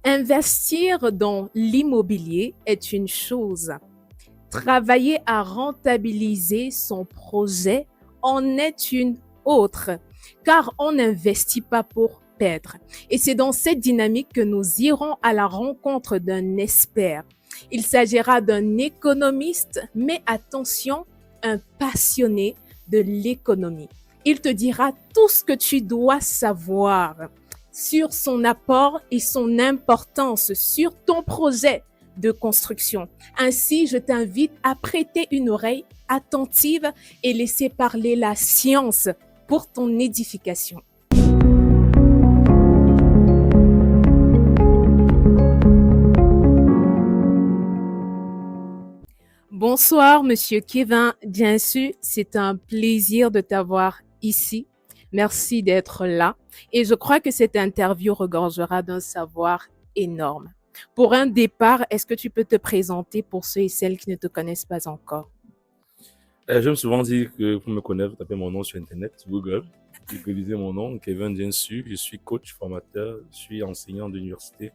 Investir dans l'immobilier est une chose. Travailler à rentabiliser son projet en est une autre, car on n'investit pas pour perdre. Et c'est dans cette dynamique que nous irons à la rencontre d'un expert. Il s'agira d'un économiste, mais attention, un passionné de l'économie. Il te dira tout ce que tu dois savoir sur son apport et son importance sur ton projet de construction. Ainsi, je t'invite à prêter une oreille attentive et laisser parler la science pour ton édification. Bonsoir, Monsieur Kevin. Bien sûr, c'est un plaisir de t'avoir ici. Merci d'être là. Et je crois que cette interview regorgera d'un savoir énorme. Pour un départ, est-ce que tu peux te présenter pour ceux et celles qui ne te connaissent pas encore? J'aime souvent dire que pour me connaître, tapez mon nom sur Internet, sur Google. Vous pouvez utiliser mon nom, Kevin Diensu. Je suis coach, formateur, je suis enseignant d'université.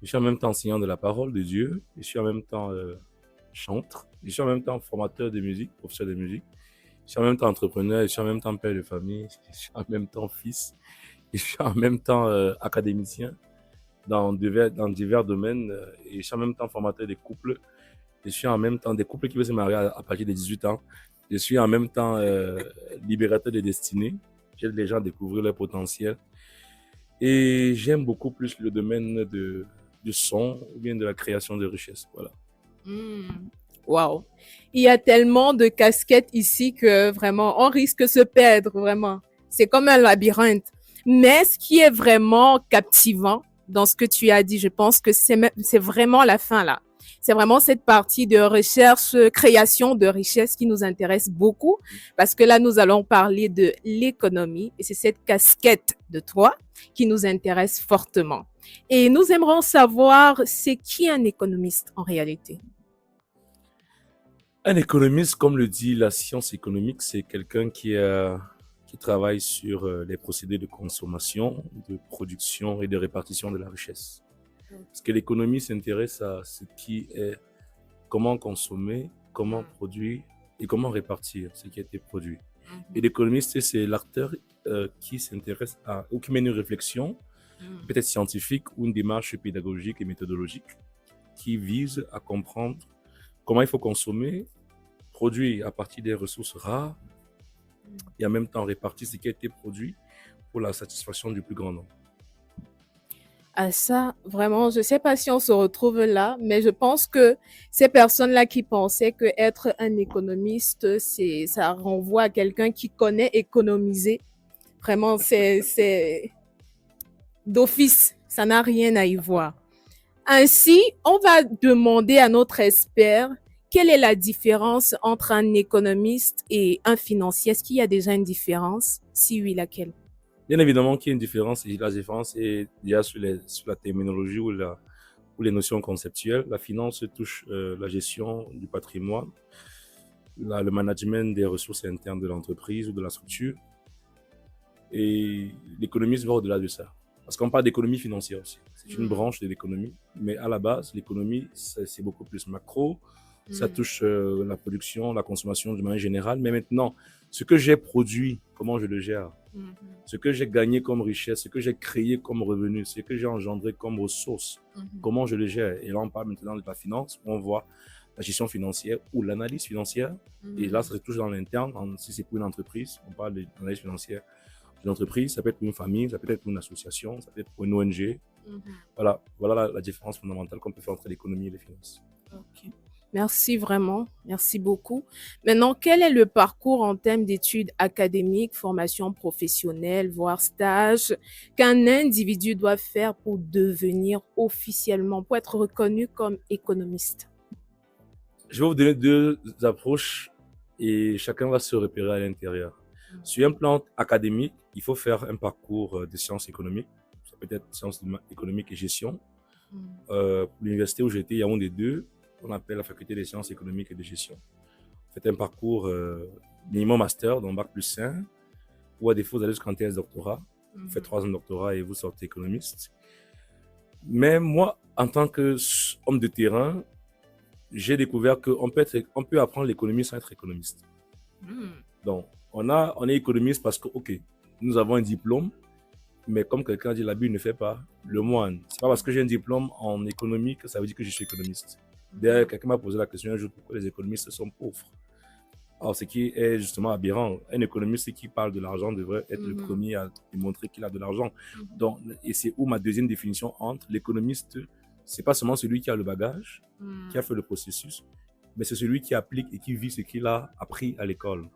Je suis en même temps enseignant de la parole de Dieu. Je suis en même temps chantre. Je suis en même temps formateur de musique, professeur de musique. Je suis en même temps entrepreneur. Je suis en même temps père de famille. Je suis en même temps fils. Je suis en même temps académicien dans divers domaines. Et je suis en même temps formateur des couples. Je suis en même temps des couples qui veulent se marier à partir de 18 ans. Je suis en même temps libérateur de destinée. J'aide les gens à découvrir leur potentiel. Et j'aime beaucoup plus le domaine du son ou bien de la création de richesses. Voilà. Wow. Il y a tellement de casquettes ici que vraiment, on risque de se perdre, vraiment. C'est comme un labyrinthe. Mais ce qui est vraiment captivant dans ce que tu as dit, je pense que c'est vraiment la fin là. C'est vraiment cette partie de recherche, création de richesse qui nous intéresse beaucoup parce que là, nous allons parler de l'économie et c'est cette casquette de toi qui nous intéresse fortement. Et nous aimerons savoir, c'est qui un économiste en réalité? Un économiste, comme le dit la science économique, c'est quelqu'un qui travaille sur les procédés de consommation, de production et de répartition de la richesse. Parce que l'économie s'intéresse à ce qui est comment consommer, comment produire et comment répartir ce qui a été produit. Et l'économiste, c'est l'acteur qui s'intéresse à, ou qui mène une réflexion, peut-être scientifique ou une démarche pédagogique et méthodologique qui vise à comprendre comment il faut consommer, produire à partir des ressources rares et en même temps répartir ce qui a été produit pour la satisfaction du plus grand nombre. Ah ça, vraiment, je sais pas si on se retrouve là, mais je pense que ces personnes-là qui pensaient que être un économiste, ça renvoie à quelqu'un qui connaît économiser. Vraiment, c'est d'office. Ça n'a rien à y voir. Ainsi, on va demander à notre expert quelle est la différence entre un économiste et un financier. Est-ce qu'il y a déjà une différence? Si oui, laquelle? Bien évidemment qu'il y a une différence, et la différence est déjà sur la terminologie ou les notions conceptuelles. La finance touche la gestion du patrimoine, le management des ressources internes de l'entreprise ou de la structure. Et l'économiste va au-delà de ça. Parce qu'on parle d'économie financière aussi. C'est une branche de l'économie. Mais à la base, l'économie, c'est beaucoup plus macro. Ça touche la production, la consommation de manière générale. Mais maintenant, ce que j'ai produit, comment je le gère? Ce que j'ai gagné comme richesse, ce que j'ai créé comme revenu, ce que j'ai engendré comme ressources, comment je le gère? Et là, on parle maintenant de la finance, où on voit la gestion financière ou l'analyse financière. Et là, ça se touche dans l'interne. Si c'est pour une entreprise, on parle de l'analyse financière d'une entreprise. Ça peut être pour une famille, ça peut être pour une association, ça peut être pour une ONG. Voilà la différence fondamentale qu'on peut faire entre l'économie et les finances. Ok. Merci vraiment, merci beaucoup. Maintenant, quel est le parcours en termes d'études académiques, formation professionnelle, voire stage, qu'un individu doit faire pour devenir officiellement, pour être reconnu comme économiste? Je vais vous donner deux approches et chacun va se repérer à l'intérieur. Sur un plan académique, il faut faire un parcours de sciences économiques. Ça peut être sciences économiques et gestion. Pour l'université où j'étais, Yaoundé 2, on appelle la faculté des sciences économiques et de gestion. Vous faites un parcours minimum master, donc bac plus 5, ou à défaut, vous allez jusqu'en thèse doctorat. Vous faites 3 ans de doctorat et vous sortez économiste. Mais moi, en tant qu'homme de terrain, j'ai découvert on peut apprendre l'économie sans être économiste. Donc, on est économiste parce que, ok, nous avons un diplôme, mais comme quelqu'un dit, l'habit ne fait pas le moine. C'est pas parce que j'ai un diplôme en économie que ça veut dire que je suis économiste. D'ailleurs, quelqu'un m'a posé la question un jour pourquoi les économistes sont pauvres. Alors, ce qui est justement aberrant, un économiste qui parle de l'argent devrait être le premier à démontrer qu'il a de l'argent. Donc, et c'est où ma deuxième définition entre l'économiste, c'est pas seulement celui qui a le bagage, qui a fait le processus, mais c'est celui qui applique et qui vit ce qu'il a appris à l'école.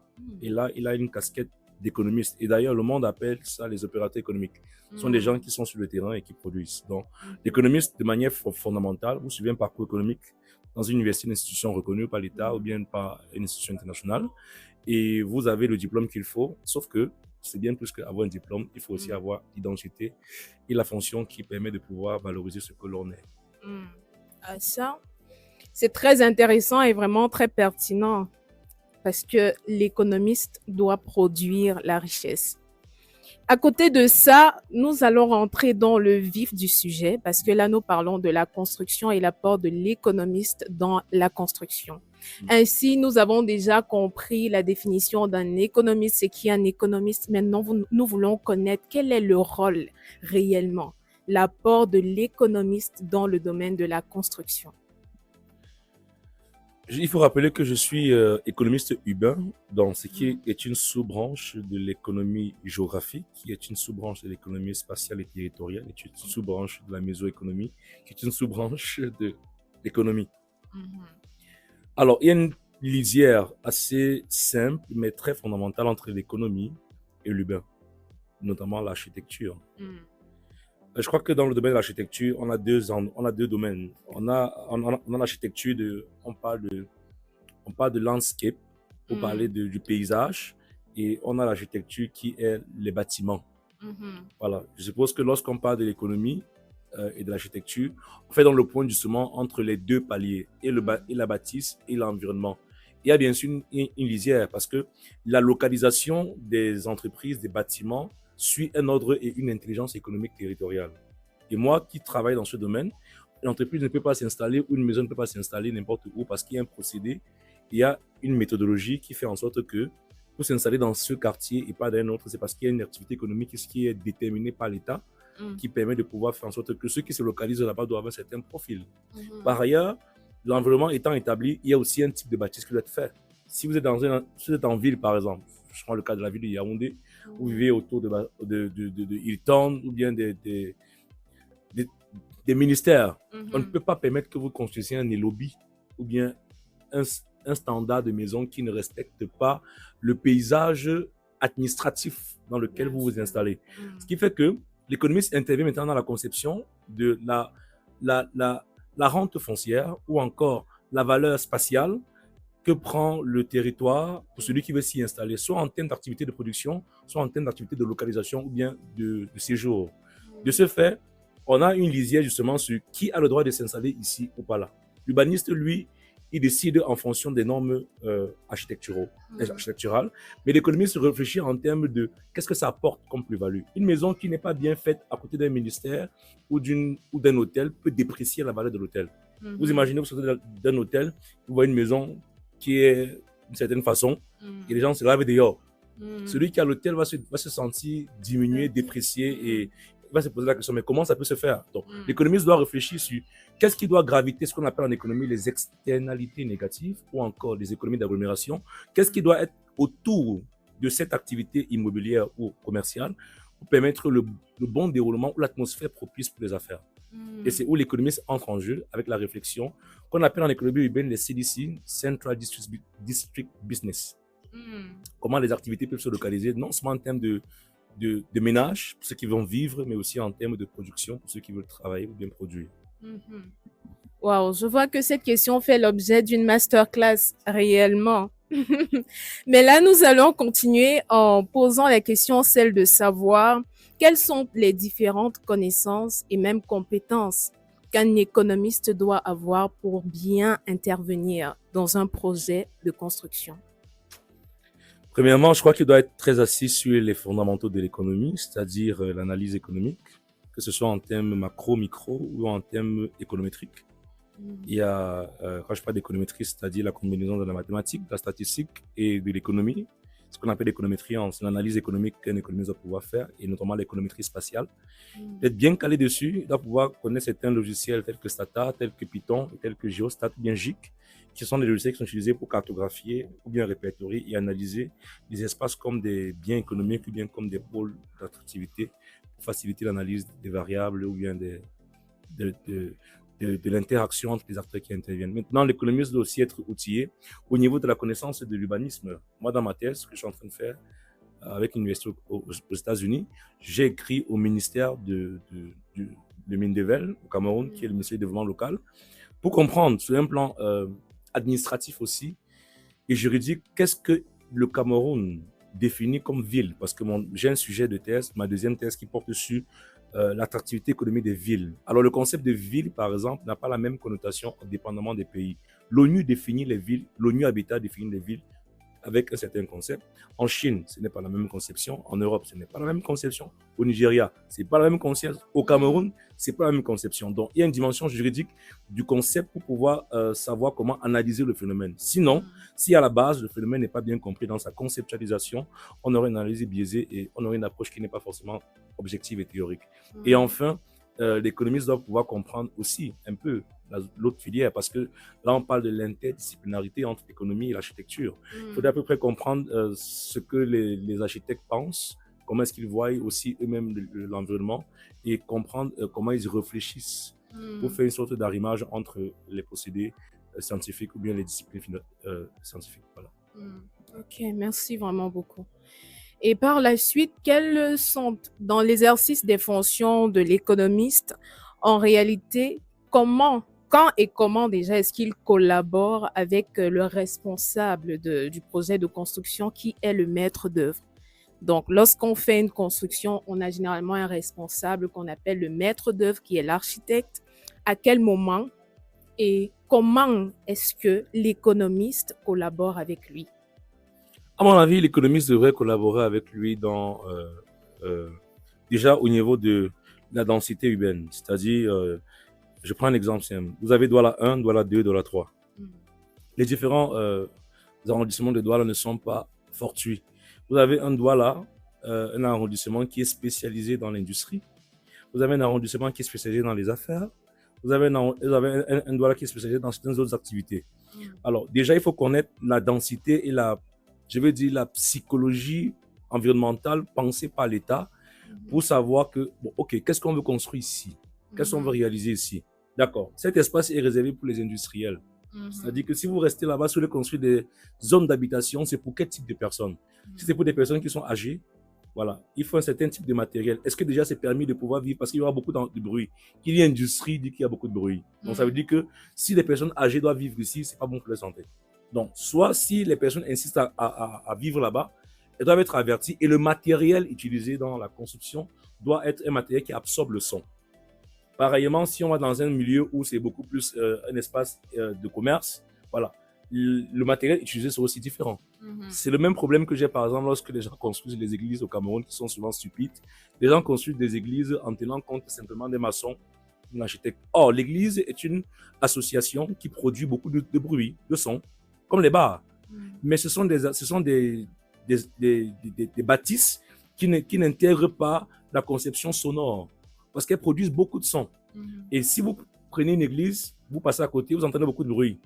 Et là, il a une casquette d'économiste. Et d'ailleurs, le monde appelle ça les opérateurs économiques. Ce sont des gens qui sont sur le terrain et qui produisent. Donc, l'économiste, de manière fondamentale, vous suivez un parcours économique dans une université, une institution reconnue par l'État ou bien par une institution internationale, et vous avez le diplôme qu'il faut, sauf que c'est bien plus qu'avoir un diplôme, il faut aussi avoir l'identité et la fonction qui permet de pouvoir valoriser ce que l'on est. Ça, c'est très intéressant et vraiment très pertinent parce que l'économiste doit produire la richesse. À côté de ça, nous allons rentrer dans le vif du sujet parce que là, nous parlons de la construction et l'apport de l'économiste dans la construction. Ainsi, nous avons déjà compris la définition d'un économiste, c'est qui est un économiste. Maintenant, nous voulons connaître quel est le rôle réellement, l'apport de l'économiste dans le domaine de la construction. Il faut rappeler que je suis économiste urbain, dans ce qui est une sous-branche de l'économie géographique, qui est une sous-branche de l'économie spatiale et territoriale, qui est une sous-branche de la mésoéconomie, qui est une sous-branche de l'économie. Alors, il y a une lisière assez simple, mais très fondamentale entre l'économie et l'urbain, notamment l'architecture. Je crois que dans le domaine de l'architecture, on a deux domaines. On a l'architecture on parle de landscape pour parler du paysage, et on a l'architecture qui est les bâtiments. Voilà. Je suppose que lorsqu'on parle de l'économie et de l'architecture, on fait dans le point justement entre les deux paliers, et la bâtisse et l'environnement. Il y a bien sûr une lisière parce que la localisation des entreprises, des bâtiments, suit un ordre et une intelligence économique territoriale. Et moi qui travaille dans ce domaine, l'entreprise ne peut pas s'installer ou une maison ne peut pas s'installer n'importe où parce qu'il y a un procédé, il y a une méthodologie qui fait en sorte que pour s'installer dans ce quartier et pas dans un autre, c'est parce qu'il y a une activité économique qui est déterminée par l'État qui permet de pouvoir faire en sorte que ceux qui se localisent là-bas doivent avoir un certain profil. Par ailleurs, l'environnement étant établi, il y a aussi un type de bâtisse qui doit être fait. Si vous êtes en ville, par exemple, je prends le cas de la ville de Yaoundé, vous vivez autour de Hilton ou bien des ministères. On ne peut pas permettre que vous construisiez un lobby ou bien un standard de maison qui ne respecte pas le paysage administratif dans lequel vous vous installez. Ce qui fait que l'économiste intervient maintenant dans la conception de la rente foncière ou encore la valeur spatiale que prend le territoire pour celui qui veut s'y installer, soit en termes d'activité de production, soit en termes d'activité de localisation ou bien de séjour. De ce fait, on a une lisière justement sur qui a le droit de s'installer ici ou pas là. L'urbaniste, lui, il décide en fonction des normes architecturales, mais l'économiste réfléchit en termes de qu'est-ce que ça apporte comme plus-value. Une maison qui n'est pas bien faite à côté d'un ministère ou d'un hôtel peut déprécier la valeur de l'hôtel. Vous imaginez, vous sortez d'un hôtel, vous voyez une maison qui est d'une certaine façon, et les gens se lavent dehors. Celui qui a l'hôtel va se sentir diminué, déprécié, et il va se poser la question, mais comment ça peut se faire? Donc, l'économiste doit réfléchir sur qu'est-ce qui doit graviter, ce qu'on appelle en économie les externalités négatives ou encore les économies d'agglomération. Qu'est-ce qui doit être autour de cette activité immobilière ou commerciale pour permettre le bon déroulement ou l'atmosphère propice pour les affaires. Et c'est où l'économiste entre en jeu avec la réflexion qu'on appelle en économie urbaine les CDC, Central District Business. Comment les activités peuvent se localiser, non seulement en termes de ménage, pour ceux qui vont vivre, mais aussi en termes de production, pour ceux qui veulent travailler ou bien produire. Wow, je vois que cette question fait l'objet d'une masterclass réellement. Mais là, nous allons continuer en posant la question, celle de savoir quelles sont les différentes connaissances et même compétences qu'un économiste doit avoir pour bien intervenir dans un projet de construction. Premièrement, je crois qu'il doit être très assis sur les fondamentaux de l'économie, c'est-à-dire l'analyse économique. que ce soit en termes macro, micro ou en termes économétriques. Il y a, quand je parle d'économétrie, c'est-à-dire la combinaison de la mathématique, de la statistique et de l'économie. Ce qu'on appelle l'économétrie, c'est l'analyse économique qu'un économiste doit pouvoir faire, et notamment l'économétrie spatiale. D'être bien calé dessus, il doit pouvoir connaître certains logiciels tels que Stata, tels que Python, tels que Geostat, bien GIC, qui sont des logiciels qui sont utilisés pour cartographier ou bien répertorier et analyser les espaces comme des biens économiques ou bien comme des pôles d'attractivité pour faciliter l'analyse des variables ou bien de l'interaction entre les acteurs qui interviennent. Maintenant, l'économiste doit aussi être outillé au niveau de la connaissance de l'urbanisme. Moi, dans ma thèse, ce que je suis en train de faire avec une université aux États-Unis, j'ai écrit au ministère de Mindevel, au Cameroun, qui est le ministère du développement local, pour comprendre sur un plan administratif aussi et juridique, qu'est-ce que le Cameroun définit comme ville. Parce que j'ai un sujet de thèse, ma deuxième thèse, qui porte sur l'attractivité économique des villes. Alors, le concept de ville, par exemple, n'a pas la même connotation dépendamment des pays. L'ONU définit les villes, l'ONU Habitat définit les villes avec un certain concept. En Chine, ce n'est pas la même conception. En Europe, ce n'est pas la même conception. Au Nigeria, ce n'est pas la même conception. Au Cameroun, ce n'est pas la même conception. Donc, il y a une dimension juridique du concept pour pouvoir savoir comment analyser le phénomène. Sinon, si à la base, le phénomène n'est pas bien compris dans sa conceptualisation, on aurait une analyse biaisée et on aurait une approche qui n'est pas forcément objective et théorique. Et enfin, l'économiste doit pouvoir comprendre aussi un peu l'autre filière, parce que là, on parle de l'interdisciplinarité entre l'économie et l'architecture. Il faudrait à peu près comprendre ce que les architectes pensent, comment est-ce qu'ils voient aussi eux-mêmes l'environnement et comprendre comment ils réfléchissent pour faire une sorte d'arrimage entre les procédés scientifiques ou bien les disciplines scientifiques. Voilà. Ok, merci vraiment beaucoup. Et par la suite, quelles sont, dans l'exercice des fonctions de l'économiste, en réalité, quand et comment déjà est-ce qu'il collabore avec le responsable du projet de construction qui est le maître d'œuvre? Donc, lorsqu'on fait une construction, on a généralement un responsable qu'on appelle le maître d'œuvre qui est l'architecte. À quel moment et comment est-ce que l'économiste collabore avec lui? À mon avis, l'économiste devrait collaborer avec lui déjà au niveau de la densité urbaine. C'est-à-dire, je prends un exemple simple. Vous avez Douala 1, Douala 2, Douala 3. Les différents arrondissements de Douala ne sont pas fortuits. Vous avez un Douala, un arrondissement qui est spécialisé dans l'industrie. Vous avez un arrondissement qui est spécialisé dans les affaires. Vous avez un Douala qui est spécialisé dans certaines autres activités. Alors, déjà, il faut connaître la densité et la psychologie environnementale pensée par l'État pour savoir que, bon, ok, qu'est-ce qu'on veut construire ici? Qu'est-ce qu'on veut réaliser ici? D'accord. Cet espace est réservé pour les industriels. C'est-à-dire que si vous restez là-bas, si vous voulez construire des zones d'habitation, c'est pour quel type de personnes? Si c'est pour des personnes qui sont âgées, voilà, il faut un certain type de matériel. Est-ce que déjà c'est permis de pouvoir vivre? Parce qu'il y aura beaucoup de bruit. Qui dit industrie dit qu'il y a beaucoup de bruit. Donc ça veut dire que si les personnes âgées doivent vivre ici, c'est pas bon pour leur santé. Donc, soit si les personnes insistent à vivre là-bas, elles doivent être averties et le matériel utilisé dans la construction doit être un matériel qui absorbe le son. Pareillement, si on va dans un milieu où c'est beaucoup plus un espace de commerce, voilà, le matériel utilisé sera aussi différent. C'est le même problème que j'ai par exemple lorsque les gens construisent les églises au Cameroun qui sont souvent stupides. Les gens construisent des églises en tenant compte simplement des maçons, d'un architecte. Or, l'église est une association qui produit beaucoup de bruit, de son, comme les bars. Mais ce sont des bâtisses qui n'intègrent pas la conception sonore parce qu'elles produisent beaucoup de son. Et si vous prenez une église, vous passez à côté, vous entendez beaucoup de bruit.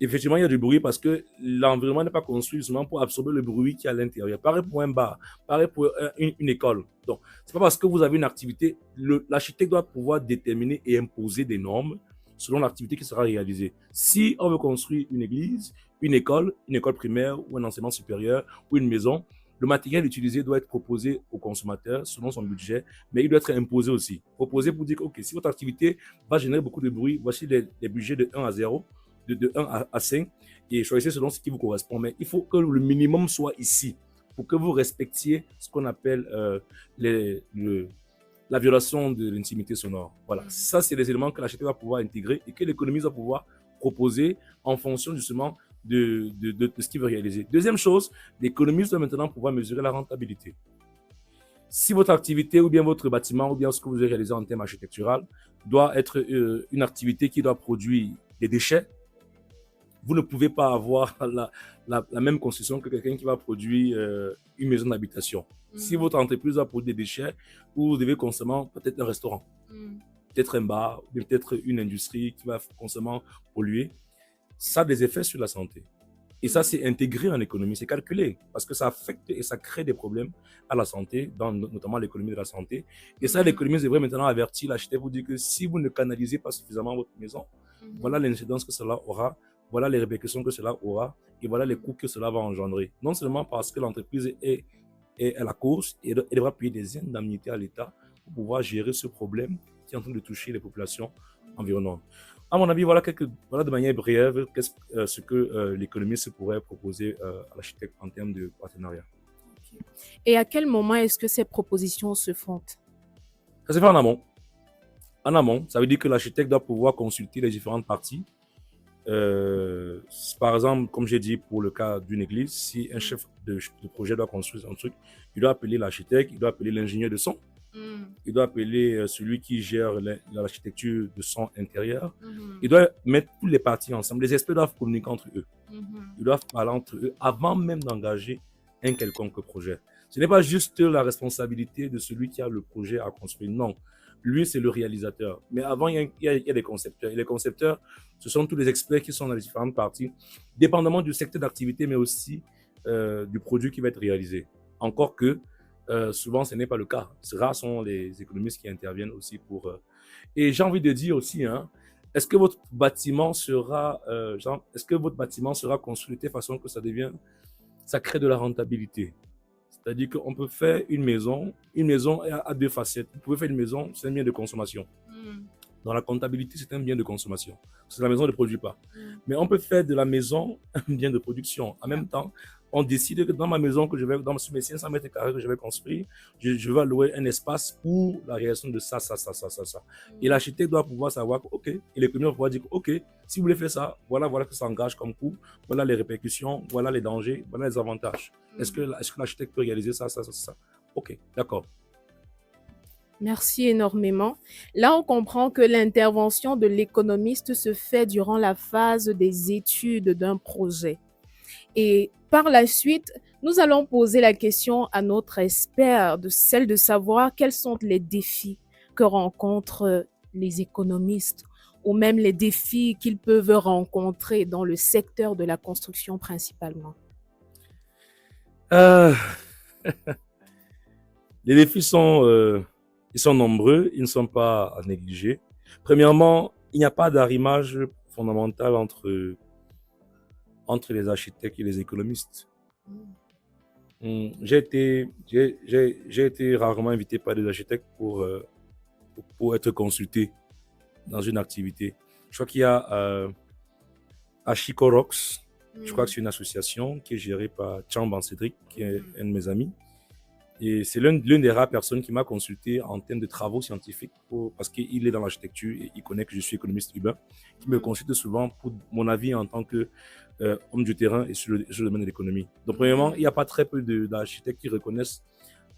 Effectivement, il y a du bruit parce que l'environnement n'est pas construit justement pour absorber le bruit qui est à l'intérieur. Pareil pour un bar, pareil pour une école. Donc, c'est pas parce que vous avez une activité, l'architecte doit pouvoir déterminer et imposer des normes selon l'activité qui sera réalisée. Si on veut construire une église, une école primaire ou un enseignement supérieur ou une maison, le matériel utilisé doit être proposé au consommateur selon son budget, mais il doit être imposé aussi. Proposé pour dire que, ok, si votre activité va générer beaucoup de bruit, voici les budgets de 1 à 0, de 1 à 5, et choisissez selon ce qui vous correspond. Mais il faut que le minimum soit ici pour que vous respectiez ce qu'on appelle la violation de l'intimité sonore. Voilà, ça c'est les éléments que l'architecte va pouvoir intégrer et que l'économiste va pouvoir proposer en fonction justement de ce qu'il veut réaliser. Deuxième chose, l'économiste doit maintenant pouvoir mesurer la rentabilité. Si votre activité ou bien votre bâtiment ou bien ce que vous avez réalisé en termes architectural doit être une activité qui doit produire des déchets, vous ne pouvez pas avoir la même construction que quelqu'un qui va produire une maison d'habitation. Si votre entreprise va produire des déchets, vous devez constamment peut-être un restaurant, peut-être un bar, ou peut-être une industrie qui va constamment polluer. Ça a des effets sur la santé. Et ça, c'est intégré en économie, c'est calculé, parce que ça affecte et ça crée des problèmes à la santé, notamment l'économie de la santé. Et ça, l'économie devrait maintenant avertir l'architecte pour dire que si vous ne canalisez pas suffisamment votre maison, voilà l'incidence que cela aura, voilà les répercussions que cela aura, et voilà les coûts que cela va engendrer. Non seulement parce que l'entreprise est à la course, et elle devra payer des indemnités à l'État pour pouvoir gérer ce problème qui est en train de toucher les populations environnantes. À mon avis, voilà de manière brève ce que l'économiste pourrait proposer à l'architecte en termes de partenariat. Et à quel moment est-ce que ces propositions se font? Ça se fait en amont. En amont, ça veut dire que l'architecte doit pouvoir consulter les différentes parties. Par exemple, comme j'ai dit pour le cas d'une église, si un chef de projet doit construire un truc, il doit appeler l'architecte, il doit appeler l'ingénieur de son, il doit appeler celui qui gère l'architecture de son intérieur. Il doit mettre toutes les parties ensemble. Les experts doivent communiquer entre eux. Ils doivent parler entre eux avant même d'engager un quelconque projet. Ce n'est pas juste la responsabilité de celui qui a le projet à construire. Non, lui, c'est le réalisateur. Mais avant, il y a des concepteurs. Et les concepteurs, ce sont tous les experts qui sont dans les différentes parties, dépendamment du secteur d'activité, mais aussi du produit qui va être réalisé. Encore que souvent, ce n'est pas le cas. Rares sont les économistes qui interviennent aussi pour... Et j'ai envie de dire aussi, est-ce que votre bâtiment sera, construit de telle façon que ça crée de la rentabilité? C'est-à-dire qu'on peut faire une maison a deux facettes. Vous pouvez faire une maison, c'est un bien de consommation. Dans la comptabilité, c'est un bien de consommation. Parce que la maison ne produit pas. Mais on peut faire de la maison un bien de production. En même temps, on décide que dans ma maison, sur mes 500 mètres carrés que je vais construire, je vais allouer un espace pour la réalisation de ça. Et l'architecte doit pouvoir savoir que, OK, et l'économie va pouvoir dire que, OK, si vous voulez faire ça, voilà que ça engage comme coût, voilà les répercussions, voilà les dangers, voilà les avantages. Est-ce que l'architecte peut réaliser ça? OK, d'accord. Merci énormément. Là, on comprend que l'intervention de l'économiste se fait durant la phase des études d'un projet. Et par la suite, nous allons poser la question à notre expert, celle de savoir quels sont les défis que rencontrent les économistes ou même les défis qu'ils peuvent rencontrer dans le secteur de la construction principalement. Les défis ils sont nombreux, ils ne sont pas à négliger. Premièrement, il n'y a pas d'arrimage fondamental entre les architectes et les économistes. J'ai été rarement invité par des architectes pour être consulté dans une activité. Je crois qu'il y a Achicorox, je crois que c'est une association qui est gérée par Tchamban Cédric, qui est un de mes amis. Et c'est l'une des rares personnes qui m'a consulté en termes de travaux scientifiques parce qu'il est dans l'architecture et il connaît que je suis économiste urbain, qui me consulte souvent pour mon avis en tant que homme du terrain et sur le domaine de l'économie. Donc, premièrement, il n'y a pas très peu d'architectes qui reconnaissent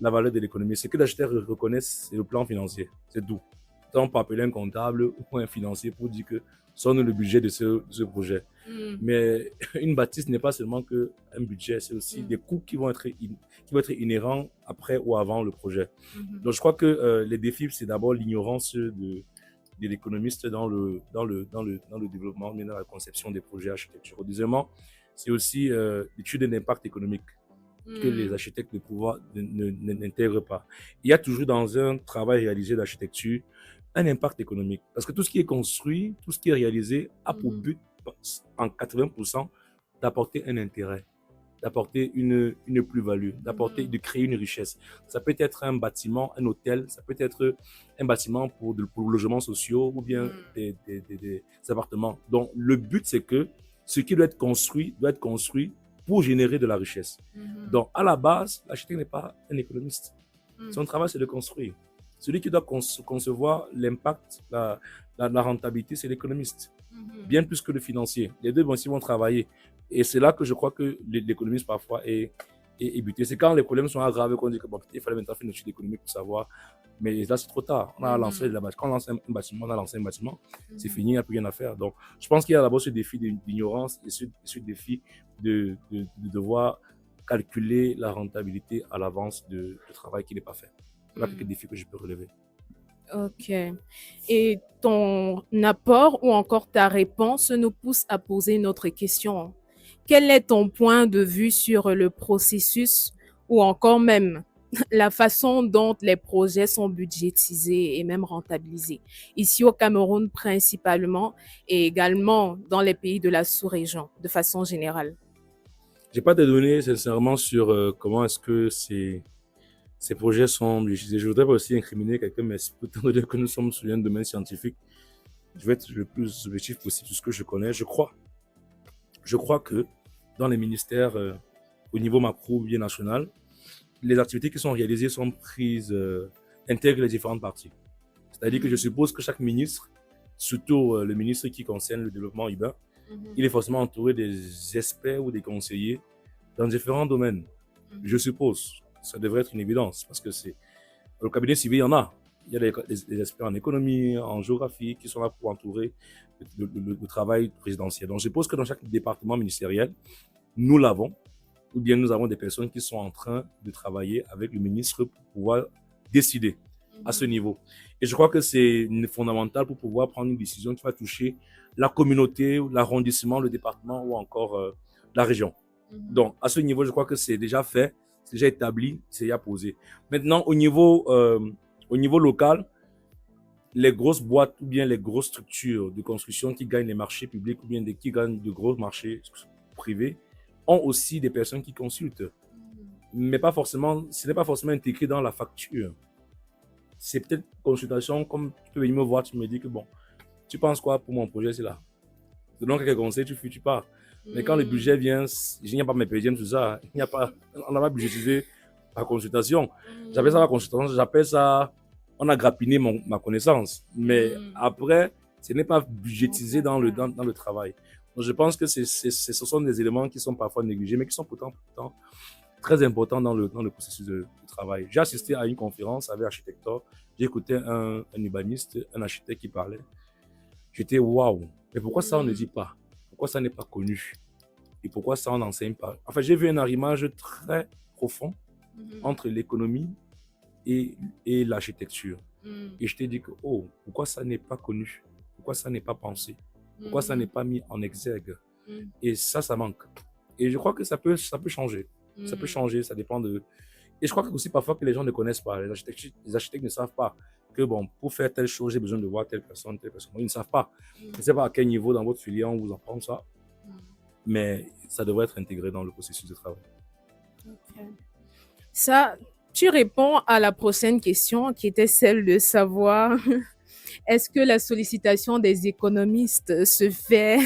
la valeur de l'économie. Ce que les architectes reconnaissent, c'est le plan financier. C'est tout. On peut appeler un comptable ou un financier pour dire que sonne le budget de ce projet. Mais une bâtisse n'est pas seulement qu'un budget, c'est aussi des coûts qui vont être inhérents après ou avant le projet. Donc je crois que les défis, c'est d'abord l'ignorance de l'économiste dans le développement, mais dans la conception des projets architecturaux. Deuxièmement, c'est aussi l'étude d'impact économique que les architectes n'intègrent pas. Il y a toujours dans un travail réalisé d'architecture un impact économique. Parce que tout ce qui est construit, tout ce qui est réalisé a pour but, en 80%, d'apporter un intérêt, d'apporter une plus-value, de créer une richesse. Ça peut être un bâtiment, un hôtel, ça peut être un bâtiment pour logements sociaux ou bien des appartements. Donc, le but, c'est que ce qui doit être construit pour générer de la richesse. Donc, à la base, l'architecte n'est pas un économiste. Son travail, c'est de construire. Celui qui doit concevoir l'impact, la rentabilité, c'est l'économiste. Bien plus que le financier. Les deux vont travailler. Et c'est là que je crois que l'économiste parfois est et buter. C'est quand les problèmes sont aggravés qu'on dit que bon, il fallait maintenant faire une étude économique pour savoir. Mais là, c'est trop tard. On a lancé quand on lance un bâtiment, on a lancé un bâtiment, c'est fini, il n'y a plus rien à faire. Donc, je pense qu'il y a d'abord ce défi d'ignorance et ce défi de devoir calculer la rentabilité à l'avance de travail qui n'est pas fait. Voilà quelques défis que je peux relever. Ok. Et ton apport ou encore ta réponse nous pousse à poser une autre question. Quel est ton point de vue sur le processus ou encore même la façon dont les projets sont budgétisés et même rentabilisés, ici au Cameroun principalement et également dans les pays de la sous-région de façon générale? Je n'ai pas de données sincèrement sur comment est-ce que ces projets sont budgétisés. Je ne voudrais pas aussi incriminer quelqu'un, mais étant donné que nous sommes sur un domaine scientifique, je vais être le plus objectif possible sur ce que je connais. Je crois que dans les ministères au niveau macro ou bien national, les activités qui sont réalisées sont prises, intègrent les différentes parties. C'est-à-dire que je suppose que chaque ministre, surtout le ministre qui concerne le développement urbain, il est forcément entouré des experts ou des conseillers dans différents domaines. Je suppose. Ça devrait être une évidence parce que le cabinet civil, il y en a. Il y a des experts en économie, en géographie qui sont là pour entourer le travail présidentiel. Donc, je suppose que dans chaque département ministériel, nous l'avons, ou bien nous avons des personnes qui sont en train de travailler avec le ministre pour pouvoir décider à ce niveau. Et je crois que c'est fondamental pour pouvoir prendre une décision qui va toucher la communauté, l'arrondissement, le département ou encore la région. Donc, à ce niveau, je crois que c'est déjà fait, c'est déjà établi, c'est déjà posé. Maintenant, au niveau local, les grosses boîtes ou bien les grosses structures de construction qui gagnent les marchés publics ou bien qui gagnent de gros marchés privés ont aussi des personnes qui consultent. Mais pas forcément, ce n'est pas forcément intégré dans la facture. C'est peut-être consultation, comme tu peux venir me voir, tu me dis que bon, tu penses quoi pour mon projet, c'est là. Je te donne quelques conseils, tu pars. Mais quand le budget vient, il n'y a pas mes PGM, tout ça. Il n'y a pas, on n'a pas budgétisé la consultation. J'appelle ça la consultation, j'appelle ça, on a grappiné ma connaissance. Mais après, ce n'est pas budgétisé dans le travail. Donc je pense que ce sont des éléments qui sont parfois négligés, mais qui sont pourtant très importants dans le processus de travail. J'ai assisté à une conférence avec Architector. J'ai écouté un urbaniste, un architecte qui parlait. J'étais waouh. Mais pourquoi ça on ne dit pas? Pourquoi ça n'est pas connu? Et pourquoi ça on n'enseigne pas? Enfin, j'ai vu un arrimage très profond entre l'économie et l'architecture. Et je t'ai dit que, oh, pourquoi ça n'est pas connu? Pourquoi ça n'est pas pensé? Pourquoi ça n'est pas mis en exergue? Et ça manque. Et je crois que ça peut changer. Ça peut changer, ça dépend de... Et je crois aussi parfois que les gens ne connaissent pas. Les architectes ne savent pas que, bon, pour faire telle chose, j'ai besoin de voir telle personne. Ils ne savent pas. Je ne sais pas à quel niveau dans votre filière on vous apprend ça. Mais ça devrait être intégré dans le processus de travail. Okay. Ça, tu réponds à la prochaine question qui était celle de savoir est-ce que la sollicitation des économistes se fait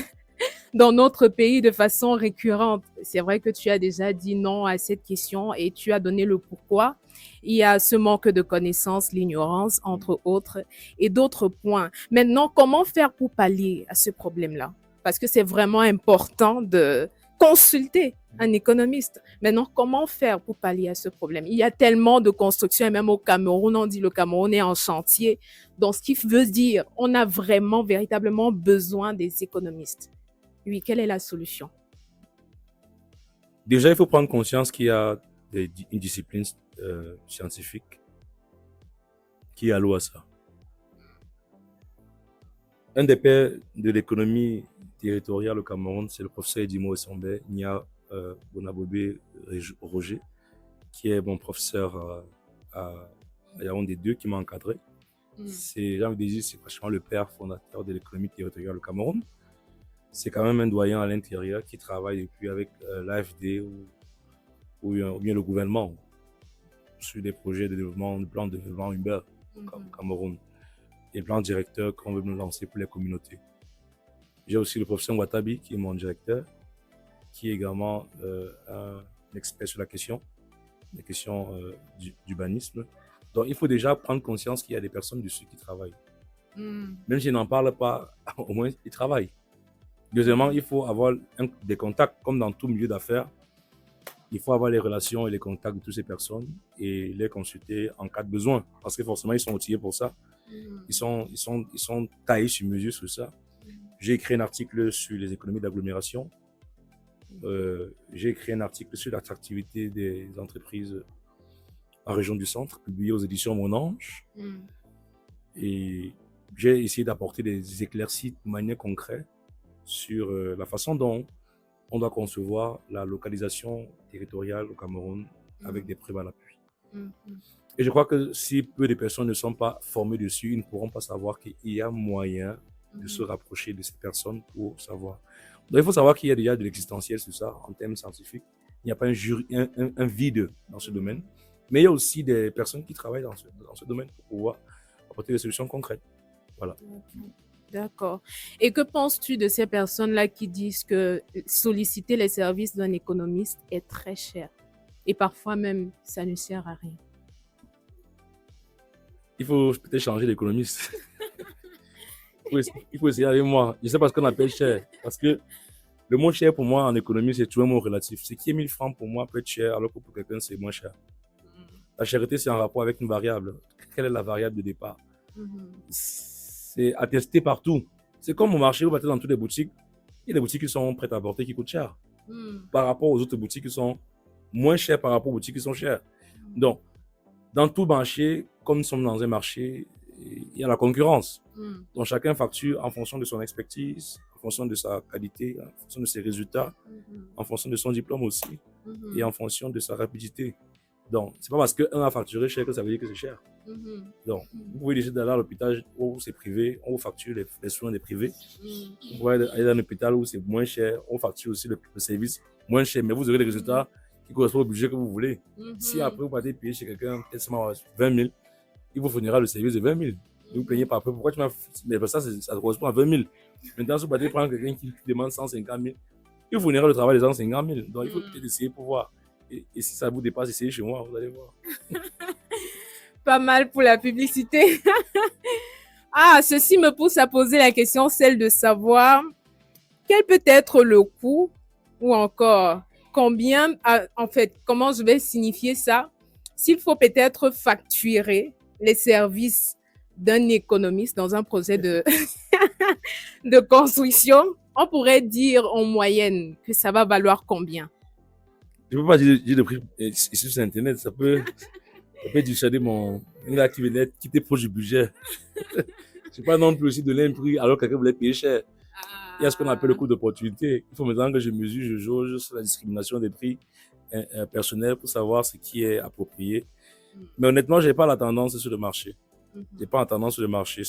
dans notre pays de façon récurrente? C'est vrai que tu as déjà dit non à cette question et tu as donné le pourquoi. Il y a ce manque de connaissances, l'ignorance, entre autres, et d'autres points. Maintenant, comment faire pour pallier à ce problème-là? Parce que c'est vraiment important de consulter un économiste. Maintenant, comment faire pour pallier à ce problème? Il y a tellement de constructions, et même au Cameroun, on dit le Cameroun est en chantier. Donc, ce qui veut dire, on a vraiment, véritablement besoin des économistes. Oui, quelle est la solution? Déjà, il faut prendre conscience qu'il y a une discipline scientifique qui est allouée à ça. Un des pères de l'économie territoriale au Cameroun, c'est le professeur Edimo Essombe, Nia Bonabobé Roger, qui est mon professeur à Yaoundé 2, qui m'a encadré. C'est franchement le père fondateur de l'économie territoriale au Cameroun. C'est quand même un doyen à l'intérieur qui travaille depuis avec l'AFD ou bien le gouvernement sur des projets de développement, de plans de développement urbain au Cameroun, des plans directeurs qu'on veut nous lancer pour les communautés. J'ai aussi le professeur Watabi qui est mon directeur, qui est également un expert sur la question, les questions d'urbanisme. Donc il faut déjà prendre conscience qu'il y a des personnes dessus qui travaillent. Même s'ils n'en parlent pas, au moins ils travaillent. Deuxièmement, il faut avoir des contacts, comme dans tout milieu d'affaires. il faut avoir les relations et les contacts de toutes ces personnes et les consulter en cas de besoin. Parce que forcément, ils sont outillés pour ça. Ils sont taillés sur mesure sur ça. J'ai écrit un article sur les économies d'agglomération. J'ai écrit un article sur l'attractivité des entreprises en région du centre, publié aux éditions Mon Ange. Et j'ai essayé d'apporter des éclaircies de manière concrète sur la façon dont on doit concevoir la localisation territoriale au Cameroun avec des preuves à l'appui. Et je crois que si peu de personnes ne sont pas formées dessus, ils ne pourront pas savoir qu'il y a moyen de se rapprocher de ces personnes pour savoir. Donc il faut savoir qu'il y a déjà de l'existentiel sur ça en termes scientifiques. Il n'y a pas un vide dans ce domaine. Mais il y a aussi des personnes qui travaillent dans ce domaine pour pouvoir apporter des solutions concrètes. Voilà. D'accord. Et que penses-tu de ces personnes-là qui disent que solliciter les services d'un économiste est très cher et parfois même ça ne sert à rien? Il faut peut-être changer d'économiste. Il faut essayer avec moi. Je ne sais pas ce qu'on appelle cher. Parce que le mot cher pour moi en économie, c'est toujours un mot relatif. Ce qui est 1000 francs pour moi peut être cher alors que pour quelqu'un, c'est moins cher. La charité, c'est en rapport avec une variable. Quelle est la variable de départ? C'est attesté partout. C'est comme au marché, vous partez dans toutes les boutiques. Il y a des boutiques qui sont prêtes à apporter qui coûtent cher. Par rapport aux autres boutiques qui sont moins chères par rapport aux boutiques qui sont chères. Donc, dans tout marché, comme nous sommes dans un marché, il y a la concurrence. Donc, chacun facture en fonction de son expertise, en fonction de sa qualité, en fonction de ses résultats, en fonction de son diplôme aussi, et en fonction de sa rapidité. Donc, c'est pas parce qu'un a facturé cher que ça veut dire que c'est cher. Donc, vous pouvez décider d'aller à l'hôpital où c'est privé, on vous facture les soins des privés. Vous pouvez aller dans un hôpital où c'est moins cher, on facture aussi le service moins cher, mais vous aurez les résultats qui correspondent au budget que vous voulez. Si après vous partez payer chez quelqu'un peut-être seulement 20 000, il vous fournira le service de 20 000. Et vous payez pas après. Pourquoi tu m'as. Mais ça correspond à 20 000. Maintenant, si vous partez prendre quelqu'un qui demande 150 000, il vous fournira le travail de 150 000. Donc, il faut peut-être essayer pour voir. Et si ça vous dépasse, essayez chez moi, vous allez voir. Pas mal pour la publicité. Ah, ceci me pousse à poser la question, celle de savoir quel peut être le coût ou encore combien, en fait, comment je vais signifier ça, s'il faut peut-être facturer les services d'un économiste dans un projet de, de construction, on pourrait dire en moyenne que ça va valoir combien? Je ne peux pas dire le prix ici sur Internet, ça peut dissuader une activité qui était proche du budget. Je ne sais pas non plus aussi donner un prix alors que quelqu'un voulait payer cher. Il y a ce qu'on appelle le coût d'opportunité. Il faut maintenant que je mesure, je jauge sur la discrimination des prix personnels pour savoir ce qui est approprié. Mais honnêtement, je n'ai pas la tendance sur le marché. Je n'ai pas la tendance sur le marché.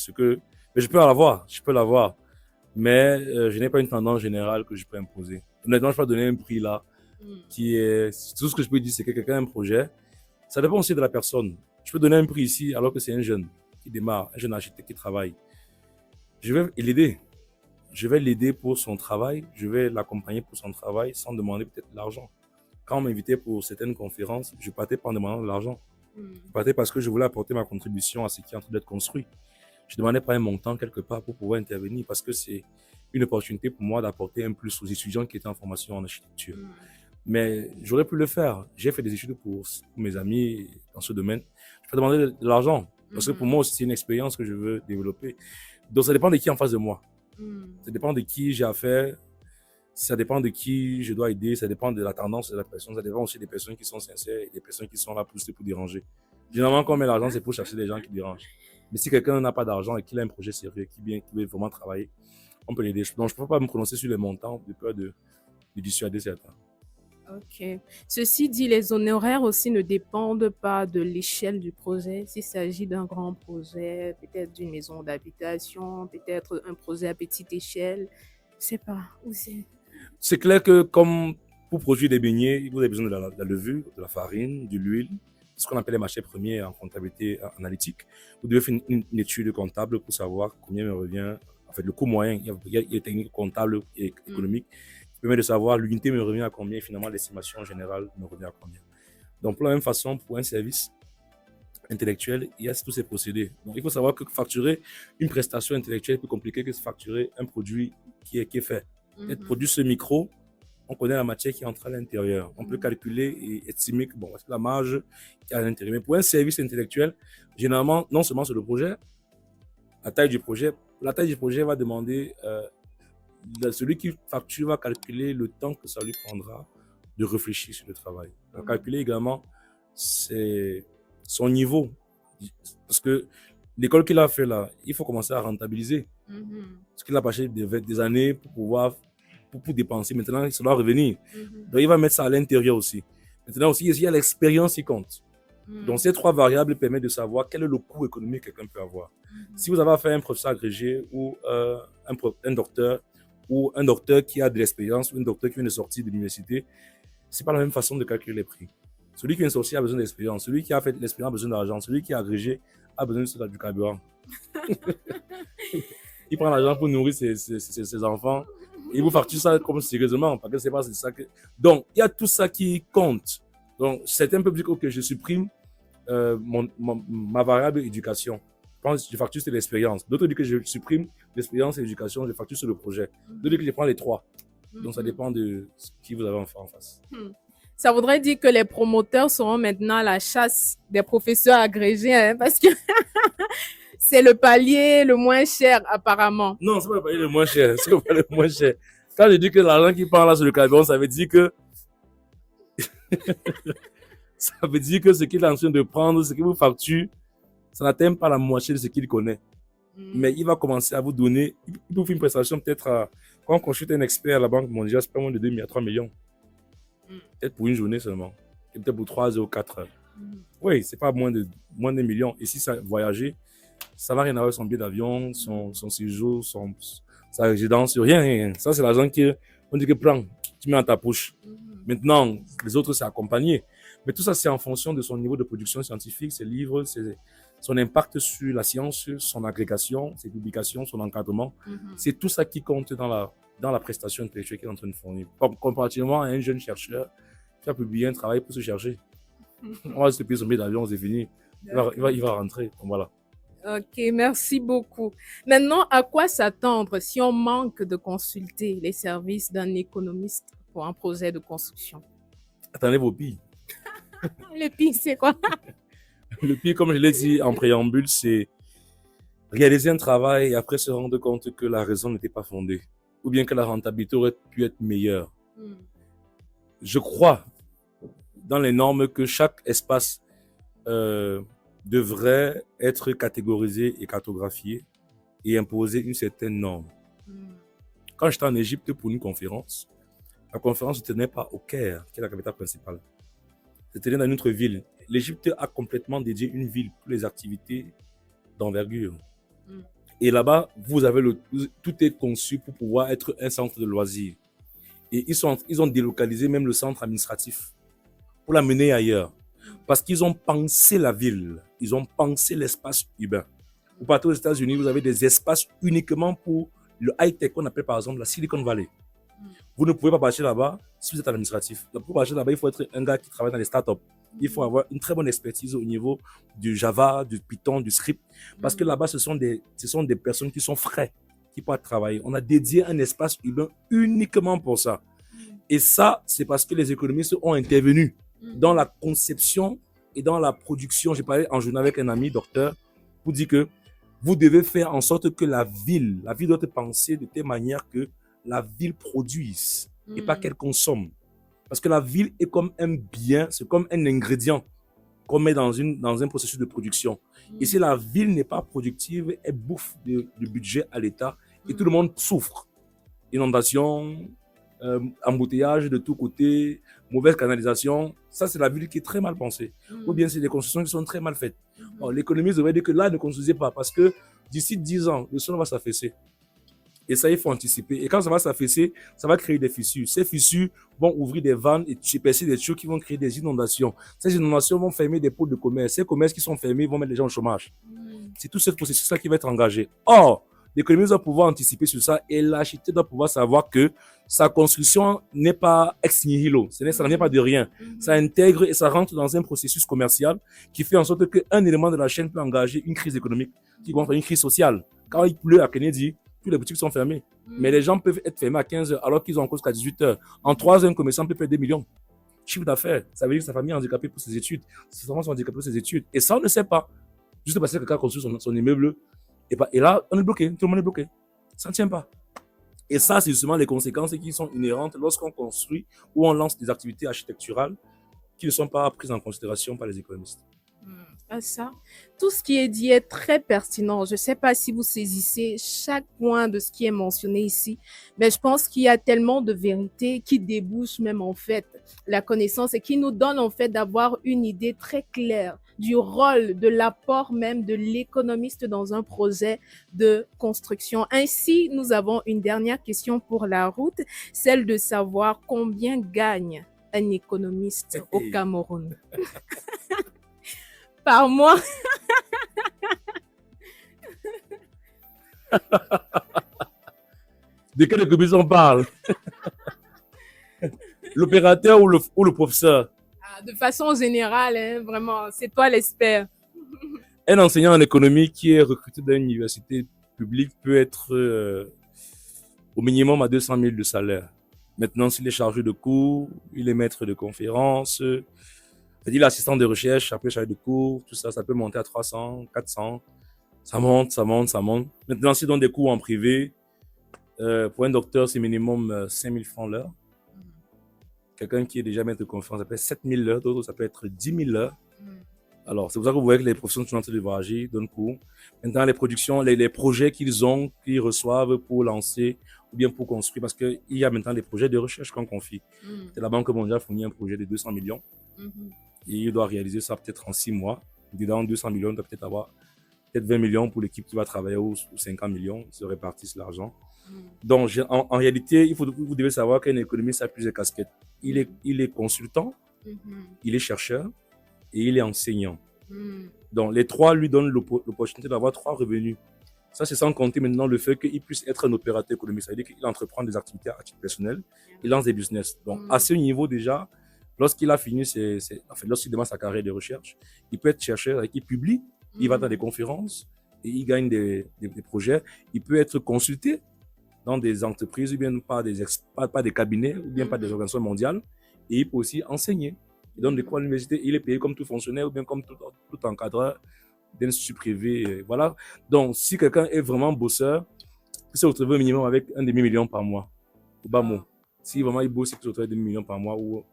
Mais je peux l'avoir. Mais je n'ai pas une tendance générale que je peux imposer. Honnêtement, je peux pas donner un prix là qui est... Tout ce que je peux dire, c'est que quelqu'un a un projet. Ça dépend aussi de la personne. Je peux donner un prix ici alors que c'est un jeune qui démarre, un jeune architecte qui travaille. Je vais l'aider. Je vais l'aider pour son travail. Je vais l'accompagner pour son travail sans demander peut-être de l'argent. Quand on m'invitait pour certaines conférences, je partais pas en demandant de l'argent. Je partais parce que je voulais apporter ma contribution à ce qui est en train d'être construit. Je ne demandais pas un montant quelque part pour pouvoir intervenir parce que c'est une opportunité pour moi d'apporter un plus aux étudiants qui étaient en formation en architecture. Mais j'aurais pu le faire. J'ai fait des études pour mes amis dans ce domaine. Je peux demander de l'argent parce que pour moi aussi, c'est une expérience que je veux développer. Donc, ça dépend de qui est en face de moi. Ça dépend de qui j'ai affaire. Ça dépend de qui je dois aider. Ça dépend de la tendance de la personne. Ça dépend aussi des personnes qui sont sincères et des personnes qui sont là plus pour déranger. Généralement, quand on met l'argent, c'est pour chercher des gens qui dérangent. Mais si quelqu'un n'a pas d'argent et qu'il a un projet sérieux, qui veut vraiment travailler, on peut l'aider. Donc, je ne peux pas me prononcer sur les montants de peur de dissuader certains. Ok. Ceci dit, les honoraires aussi ne dépendent pas de l'échelle du projet. S'il s'agit d'un grand projet, peut-être d'une maison d'habitation, peut-être un projet à petite échelle, je ne sais pas. C'est clair que comme pour produire des beignets, vous avez besoin de la levure, de la farine, de l'huile, ce qu'on appelle les matières premières en comptabilité analytique. Vous devez faire une étude comptable pour savoir combien me revient, en fait, le coût moyen. Il y a des techniques comptables et économiques qui permettent de savoir l'unité me revient à combien et finalement l'estimation générale me revient à combien. Donc, pour la même façon, pour un service intellectuel, il y a tous ces procédés. Donc, il faut savoir que facturer une prestation intellectuelle est plus compliqué que facturer un produit qui est fait. Être produit ce micro, on connaît la matière qui entre à l'intérieur. On peut calculer et estimer que bon, c'est la marge qui est à l'intérieur. Mais pour un service intellectuel, généralement, non seulement sur le projet, la taille du projet va demander, celui qui facture va calculer le temps que ça lui prendra de réfléchir sur le travail. Il va calculer également son niveau. Parce que l'école qu'il a fait là, il faut commencer à rentabiliser. Parce qu'il a passé des années pour pouvoir pour dépenser. Maintenant, ça doit revenir. Donc, il va mettre ça à l'intérieur aussi. Maintenant aussi, il y a l'expérience qui compte. Donc, ces trois variables permettent de savoir quel est le coût économique que quelqu'un peut avoir. Si vous avez affaire à un professeur agrégé ou un docteur, ou un docteur qui a de l'expérience, ou un docteur qui vient de sortir de l'université, c'est pas la même façon de calculer les prix. Celui qui vient de sortir a besoin d'expérience. Celui qui a fait de l'expérience a besoin d'argent. Celui qui est agrégé a besoin du carburant. Il prend l'argent pour nourrir ses enfants. Il vous facture ça comme sérieusement, parce que c'est pas ça que... Donc, il y a tout ça qui compte. Donc, certains peuvent dire que okay, je supprime ma variable éducation. Je facture sur l'expérience. D'autres disent que je supprime l'expérience et l'éducation, je facture sur le projet. D'autres disent que je prends les trois. Donc, ça dépend de qui vous avez en face. Ça voudrait dire que les promoteurs seront maintenant à la chasse des professeurs agrégés, hein, parce que c'est le palier le moins cher, apparemment. Non, c'est pas le palier le moins cher. C'est pas le moins cher. Quand je dis que l'argent qui part là sur le carburant, ça veut dire que ça veut dire que ce qu'il est en train de prendre, ce qu'il vous facture, ça n'atteint pas la moitié de ce qu'il connaît. Mais il va commencer à vous donner, il vous fait une prestation peut-être quand on consulte un expert à la Banque mondiale, c'est pas moins de 2 à 3 millions. Peut-être pour une journée seulement. Peut-être pour 3 ou 4 heures. Oui, c'est pas moins d'un million. Et si ça voyager, ça n'a rien à voir avec son billet d'avion, son séjour, sa résidence, rien. Ça, c'est l'argent qu'on dit que prends, tu mets dans ta poche. Maintenant, les autres, c'est accompagné. Mais tout ça, c'est en fonction de son niveau de production scientifique, ses livres, son impact sur la science, son agrégation, ses publications, son encadrement. C'est tout ça qui compte dans la prestation intellectuelle qu'il est en train de fournir. Comparativement à un jeune chercheur qui a publié un travail pour se chercher. On va se payer son billet d'avion, c'est fini. Il va rentrer. Donc voilà. Ok, merci beaucoup. Maintenant, à quoi s'attendre si on manque de consulter les services d'un économiste pour un projet de construction? Attendez vos billes. Le pire, c'est quoi? Le pire, comme je l'ai dit en préambule, c'est réaliser un travail et après se rendre compte que la raison n'était pas fondée ou bien que la rentabilité aurait pu être meilleure. Je crois dans les normes que chaque espace devrait être catégorisé et cartographié et imposer une certaine norme. Quand j'étais en Égypte pour une conférence, la conférence ne se tenait pas au Caire, qui est la capitale principale. Se tenait dans une autre ville. L'Égypte a complètement dédié une ville pour les activités d'envergure. Et là-bas, tout est conçu pour pouvoir être un centre de loisirs. Et ils ont délocalisé même le centre administratif pour l'amener ailleurs. Parce qu'ils ont pensé la ville, ils ont pensé l'espace urbain. Vous partez aux États-Unis, vous avez des espaces uniquement pour le high-tech qu'on appelle par exemple la Silicon Valley. Vous ne pouvez pas partir là-bas si vous êtes administratif. Pour partir là-bas, il faut être un gars qui travaille dans les startups. Il faut avoir une très bonne expertise au niveau du Java, du Python, du script. Parce que là-bas, ce sont des personnes qui sont frais, qui peuvent travailler. On a dédié un espace urbain uniquement pour ça. Et ça, c'est parce que les économistes ont intervenu dans la conception et dans la production. J'ai parlé en journée avec un ami, docteur, pour dire que vous devez faire en sorte que la ville doit être pensée de telle manière que la ville produise et pas qu'elle consomme. Parce que la ville est comme un bien, c'est comme un ingrédient qu'on met dans un processus de production. Et si la ville n'est pas productive, elle bouffe du budget à l'État et tout le monde souffre. Inondations, embouteillage de tous côtés, mauvaise canalisation. Ça, c'est la ville qui est très mal pensée. Ou bien c'est des constructions qui sont très mal faites. L'économiste devrait dire que là, ne construisez pas parce que d'ici 10 ans, le sol va s'affaisser. Et ça, il faut anticiper. Et quand ça va s'affaisser, ça va créer des fissures. Ces fissures vont ouvrir des vannes et percer des tuyaux qui vont créer des inondations. Ces inondations vont fermer des pôles de commerce. Ces commerces qui sont fermés vont mettre les gens au chômage. C'est tout ce processus-là qui va être engagé. Or, l'économiste doit pouvoir anticiper sur ça et l'architecte doit pouvoir savoir que sa construction n'est pas ex nihilo. Ça ne vient pas de rien. Ça intègre et ça rentre dans un processus commercial qui fait en sorte qu'un élément de la chaîne peut engager une crise économique qui va faire une crise sociale. Quand il pleut à Kennedy, toutes les boutiques sont fermées. Mais les gens peuvent être fermés à 15 heures alors qu'ils ont encore jusqu'à 18 heures. En 3 heures, un commerçant peut perdre des millions. Chiffre d'affaires. Ça veut dire que sa famille est handicapée pour ses études. Ses enfants sont handicapés pour ses études. Et ça, on ne sait pas. Juste parce que quelqu'un construit son immeuble. Et là, on est bloqué. Tout le monde est bloqué. Ça ne tient pas. Et ça, c'est justement les conséquences qui sont inhérentes lorsqu'on construit ou on lance des activités architecturales qui ne sont pas prises en considération par les économistes. Ça, tout ce qui est dit est très pertinent. Je ne sais pas si vous saisissez chaque point de ce qui est mentionné ici, mais je pense qu'il y a tellement de vérité qui débouche même en fait la connaissance et qui nous donne en fait d'avoir une idée très claire du rôle, de l'apport même de l'économiste dans un projet de construction. Ainsi, nous avons une dernière question pour la route, celle de savoir combien gagne un économiste au Cameroun. Par mois. De quel économiste on parle? L'opérateur ou le professeur? De façon générale, hein, vraiment, c'est toi l'expert. Un enseignant en économie qui est recruté dans une université publique peut être au minimum à 200 000 de salaire. Maintenant, s'il est chargé de cours, il est maître de conférences, c'est-à-dire l'assistant de recherche, après chargé de cours, tout ça, ça peut monter à 300, 400. Ça monte, ça monte, ça monte. Maintenant, s'il donne des cours en privé, pour un docteur, c'est minimum 5 000 francs l'heure. Quelqu'un qui est déjà maître de conférence, ça peut être 7 000 l'heure, d'autres, ça peut être 10 000 l'heure. Alors, c'est pour ça que vous voyez que les professionnels sont en train de voyager, donnent cours. Maintenant, les productions, les projets qu'ils ont, qu'ils reçoivent pour lancer ou bien pour construire, parce qu'il y a maintenant des projets de recherche qu'on confie. La Banque mondiale fournit un projet de 200 millions et il doit réaliser ça peut-être en 6 mois. Dedans 200 millions, il doit peut-être avoir 20 millions pour l'équipe qui va travailler ou 50 millions, ils se répartissent l'argent. Donc, en réalité, vous devez savoir qu'un économiste a plusieurs casquettes. Il est consultant, il est chercheur et il est enseignant. Donc, les trois lui donnent l'opportunité d'avoir 3 revenus. Ça, c'est sans compter maintenant le fait qu'il puisse être un opérateur économique. Ça veut dire qu'il entreprend des activités à titre personnel, il lance des business. Donc, à ce niveau déjà, lorsqu'il a fini, lorsqu'il démarre sa carrière de recherche, il peut être chercheur et il publie, il va dans des conférences et il gagne des projets. Il peut être consulté dans des entreprises ou bien pas des cabinets ou bien pas des organisations mondiales. Et il peut aussi enseigner. Il donne des cours à l'université. Il est payé comme tout fonctionnaire ou bien comme tout encadreur d'un institut privé. Voilà. Donc, si quelqu'un est vraiment bosseur, il peut se retrouver au minimum avec 1,5 million par mois. Au bas mot. Si vraiment il bosse, il peut se retrouver avec 1,5 million par mois ou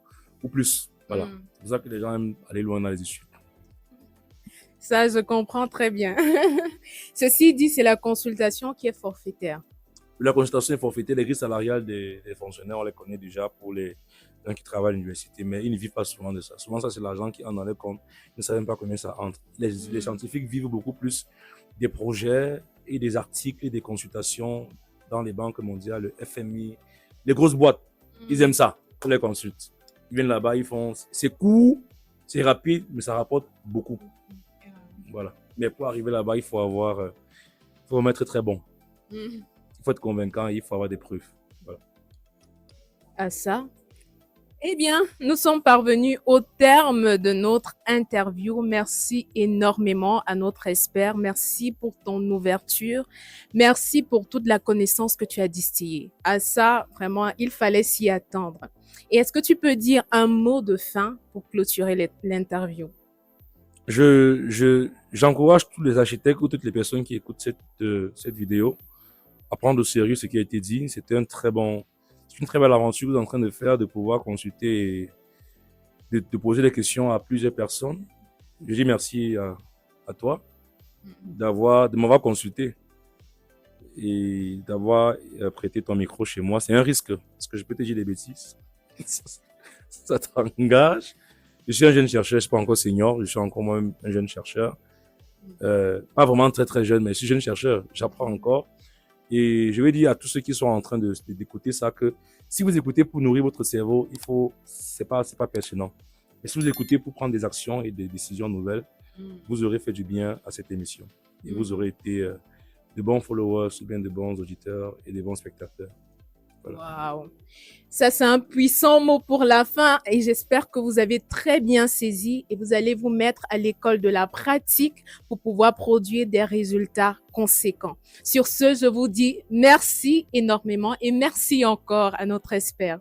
plus. Voilà. C'est pour ça que les gens aiment aller loin dans les études. Ça, je comprends très bien. Ceci dit, c'est la consultation qui est forfaitaire. La consultation est forfaitaire. Les grilles salariales des fonctionnaires, on les connaît déjà pour les gens qui travaillent à l'université, mais ils ne vivent pas souvent de ça. Souvent, ça, c'est l'argent qui entre dans les comptes. Ils ne savent même pas combien ça entre. Les scientifiques vivent beaucoup plus des projets et des articles et des consultations dans les banques mondiales, le FMI, les grosses boîtes. Ils aiment ça. On les consulte. Ils viennent là-bas, ils font... C'est court, c'est rapide, mais ça rapporte beaucoup. Voilà. Mais pour arriver là-bas, il faut vraiment être très bon. Il faut être convaincant et il faut avoir des preuves. Voilà. À ça. Eh bien, nous sommes parvenus au terme de notre interview. Merci énormément à notre expert. Merci pour ton ouverture. Merci pour toute la connaissance que tu as distillée. À ça, vraiment, il fallait s'y attendre. Et est-ce que tu peux dire un mot de fin pour clôturer l'interview? J'encourage tous les architectes ou toutes les personnes qui écoutent cette vidéo à prendre au sérieux ce qui a été dit. C'est une très belle aventure que vous êtes en train de faire, de pouvoir consulter et de poser des questions à plusieurs personnes. Je dis merci à toi de m'avoir consulté et d'avoir prêté ton micro chez moi. C'est un risque, parce que je peux te dire des bêtises. Ça t'engage. Je suis un jeune chercheur, je ne suis pas encore senior, je suis encore moi-même un jeune chercheur. Pas vraiment très très jeune, mais je suis jeune chercheur, j'apprends encore. Et je vais dire à tous ceux qui sont en train d'écouter ça que si vous écoutez pour nourrir votre cerveau, c'est pas pertinent. Mais si vous écoutez pour prendre des actions et des décisions nouvelles, vous aurez fait du bien à cette émission. Et vous aurez été de bons followers, ou bien de bons auditeurs et de bons spectateurs. Voilà. Waouh! Ça, c'est un puissant mot pour la fin et j'espère que vous avez très bien saisi et vous allez vous mettre à l'école de la pratique pour pouvoir produire des résultats conséquents. Sur ce, je vous dis merci énormément et merci encore à notre expert.